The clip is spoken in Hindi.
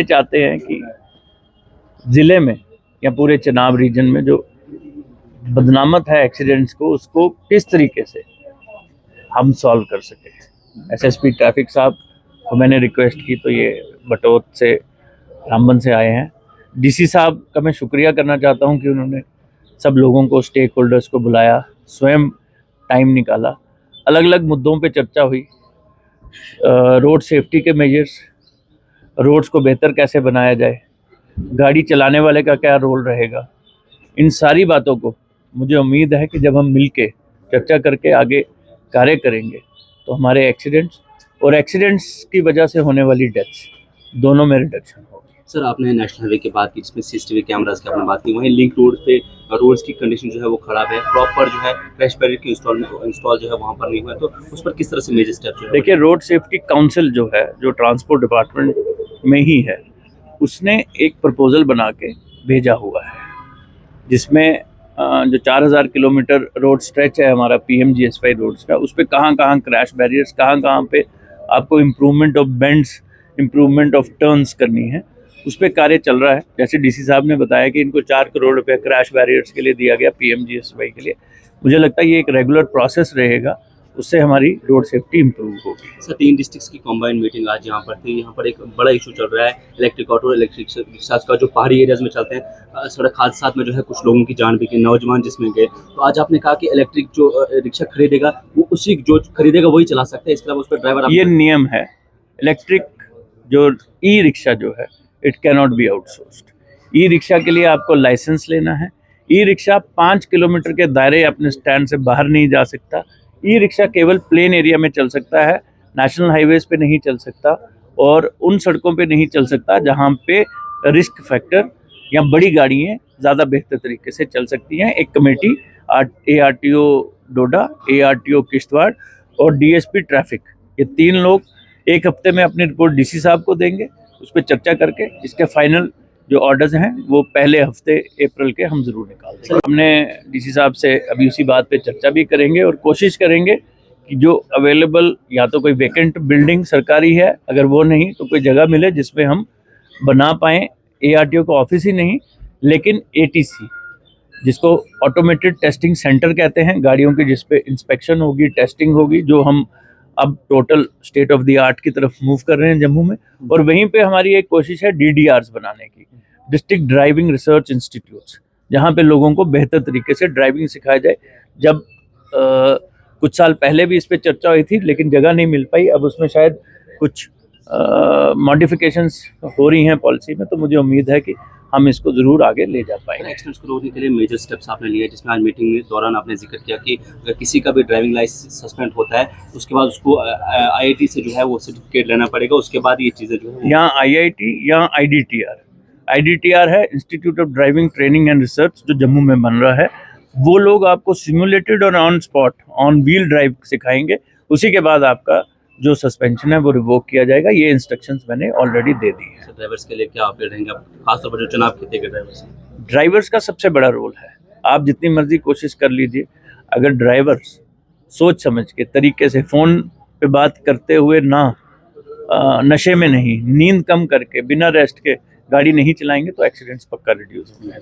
चाहते हैं कि ज़िले में या पूरे चनाब रीजन में जो बदनामत है एक्सीडेंट्स को, उसको किस तरीके से हम सॉल्व कर सकें। एसएसपी ट्रैफिक साहब को मैंने रिक्वेस्ट की तो ये बटोत से, रामबन से आए हैं। डीसी साहब का मैं शुक्रिया करना चाहता हूं कि उन्होंने सब लोगों को, स्टेक होल्डर्स को बुलाया, स्वयं टाइम निकाला, अलग अलग मुद्दों पे चर्चा हुई। रोड सेफ्टी के मेजर्स, रोड्स को बेहतर कैसे बनाया जाए, गाड़ी चलाने वाले का क्या रोल रहेगा, इन सारी बातों को मुझे उम्मीद है कि जब हम मिलके चर्चा करके आगे कार्य करेंगे तो हमारे एक्सीडेंट्स की वजह से होने वाली डेथ्स दोनों में रिडक्शन होगी। सर, आपने नेशनल हाईवे की बात की जिसमें सीसीटीवी कैमरास की आपने बात की, वहीं लिंक रोड पे रोड्स की कंडीशन जो है वो खराब है, प्रॉपर जो है क्रैश बैरियर की इंस्टॉल जो है वहाँ पर नहीं हुआ है, तो उस पर किस तरह से मेजर स्टेप जो है? देखिए, रोड सेफ्टी काउंसिल जो है, जो ट्रांसपोर्ट डिपार्टमेंट में ही है, उसने एक प्रपोजल बना के भेजा हुआ है जिसमें जो 4000 किलोमीटर रोड स्ट्रेच है हमारा PMGSY रोड्स का, उस पर कहाँ कहाँ क्रैश बैरियर्स, कहाँ कहाँ पे आपको improvement of bends, improvement of turns करनी है, उस पर कार्य चल रहा है। जैसे डीसी साहब ने बताया कि इनको 4 करोड़ रुपए क्रैश बैरियर्स के लिए दिया गया PMGSY के लिए। मुझे लगता है ये एक रेगुलर प्रोसेस रहेगा, उससे हमारी रोड सेफ्टी इंप्रूव होगी। सर, 3 डिस्ट्रिक्ट्स की कॉम्बाइंड मीटिंग आज यहाँ पर थी। यहाँ पर एक बड़ा इशू चल रहा है इलेक्ट्रिक ऑटो, इलेक्ट्रिक रिक्शास का, जो पहाड़ी एरियाज में चलते हैं। सड़क हादसा में जो है कुछ लोगों की जान भी गई, नौजवान जिसमें गए। तो आज आपने कहा कि इलेक्ट्रिक जो रिक्शा खरीदेगा वो उसी जो खरीदेगा वही चला सकता है, इसके अलावा उस पर ड्राइवर, ये नियम है। इलेक्ट्रिक जो ई रिक्शा जो है, it cannot be outsourced. E rickshaw के लिए आपको लाइसेंस लेना है। ई रिक्शा 5 किलोमीटर के दायरे अपने स्टैंड से बाहर नहीं जा सकता। ई रिक्शा केवल प्लेन एरिया में चल सकता है, नेशनल हाईवेज पे नहीं चल सकता और उन सड़कों पे नहीं चल सकता जहाँ पे रिस्क फैक्टर या बड़ी गाड़ियाँ ज़्यादा बेहतर तरीके से चल सकती हैं। एक कमेटी ARTO डोडा, ARTO किश्तवाड़ और DSP ट्रैफिक, ये 3 लोग एक हफ्ते में अपनी रिपोर्ट डीसी साहब को देंगे। उस पर चर्चा करके इसके फाइनल जो ऑर्डर्स हैं वो पहले हफ्ते अप्रैल के हम जरूर निकाल देंगे। हमने डीसी साहब से अभी उसी बात पे चर्चा भी करेंगे और कोशिश करेंगे कि जो अवेलेबल, या तो कोई वेकेंट बिल्डिंग सरकारी है, अगर वो नहीं तो कोई जगह मिले जिसमें हम बना पाएँ। ARTO का ऑफिस ही नहीं, लेकिन ATC, जिसको ऑटोमेटेड टेस्टिंग सेंटर कहते हैं, गाड़ियों की जिस पे इंस्पेक्शन होगी, टेस्टिंग होगी, जो हम अब total state of the art की तरफ मूव कर रहे हैं जम्मू में। और वहीं पे हमारी एक कोशिश है DDRs बनाने की, डिस्ट्रिक्ट ड्राइविंग रिसर्च इंस्टीट्यूट्स, जहाँ पे लोगों को बेहतर तरीके से ड्राइविंग सिखाया जाए। जब कुछ साल पहले भी इस पे चर्चा हुई थी लेकिन जगह नहीं मिल पाई, अब उसमें शायद कुछ मॉडिफिकेशंस हो रही हैं पॉलिसी में, तो मुझे उम्मीद है कि हम इसको जरूर आगे ले जा पाएंगे। एक्सीडेंट्स को रोकने के लिए मेजर स्टेप्स आपने लिए, जिसमें आज मीटिंग में दौरान आपने जिक्र किया कि अगर किसी का भी ड्राइविंग लाइसेंस सस्पेंड होता है उसके बाद उसको IIT से जो है वो सर्टिफिकेट लेना पड़ेगा, उसके बाद ये चीज़ें जो है यहाँ IIT या IDTR है, institute of driving training and research, जो जम्मू में बन रहा है। वो लोग आपको सिमुलेटेड और on spot, on wheel drive सिखाएंगे। उसी के बाद आपका जो सस्पेंशन है वो रिवोक किया जाएगा। ये इंस्ट्रक्शंस मैंने ऑलरेडी दे दी है। ड्राइवर्स के लिए क्या अपडेट रहेंगे, खासतौर पर जो चुनाव खिते के ड्राइवर्स हैं? ड्राइवर्स का सबसे बड़ा रोल है। आप जितनी मर्जी कोशिश कर लीजिए, अगर ड्राइवर्स सोच समझ के तरीके से फ़ोन पे बात करते हुए ना, नशे में नहीं, नींद कम करके, बिना रेस्ट के गाड़ी नहीं चलाएंगे तो एक्सीडेंट्स पक्का रिड्यूस होंगे।